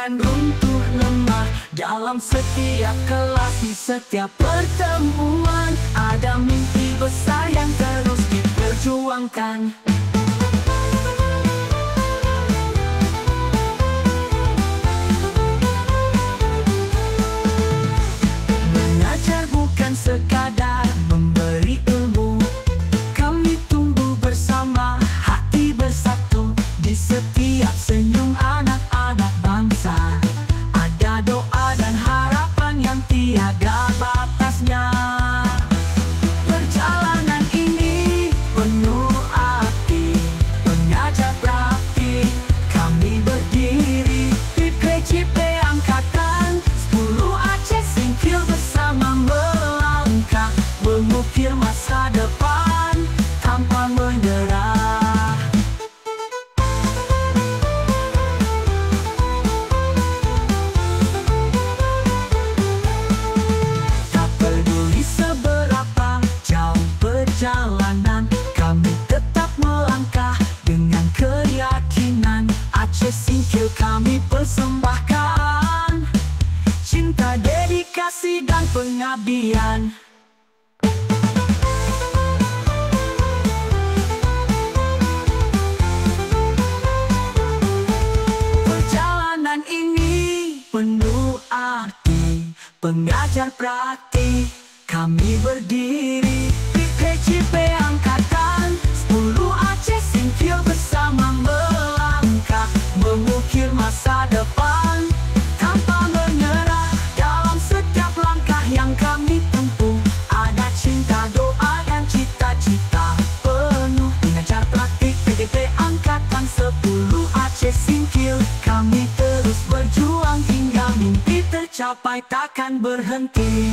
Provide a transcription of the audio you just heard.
takkan runtuh lemah. Dalam setiap kelas, di setiap pertemuan, ada mimpi besar yang terus diperjuangkan. Mengajar bukan sekadar memberi ilmu, kami tumbuh bersama, hati bersatu. Di setiap senyum anak-anak bangsa, ada doa dan harapan yang tiada batasnya. Perjalanan ini penuh arti, mengajar berakti. Kami berdiri di PJP Angkatan 10 Aceh Singkil, bersama melangkah, mengukir masa depan tanpa menyerah. Tak peduli seberapa jauh perjalanan, kami tetap melangkah dengan keyakinan. Aceh Singkil kami persembahkan, cinta, dedikasi, dan pengabdian. Perjalanan ini penuh arti, pengajar praktik. Kami berdiri di PJP Angkatan 10 Aceh Singkil, bersama melangkah, mengukir masa depan tanpa menyerah. Dalam setiap langkah yang kami tempuh, ada cinta, doa, dan cita-cita penuh. Mengajar praktik PJP Angkatan 10 Aceh Singkil, kami terus berjuang hingga mimpi tercapai, takkan berhenti.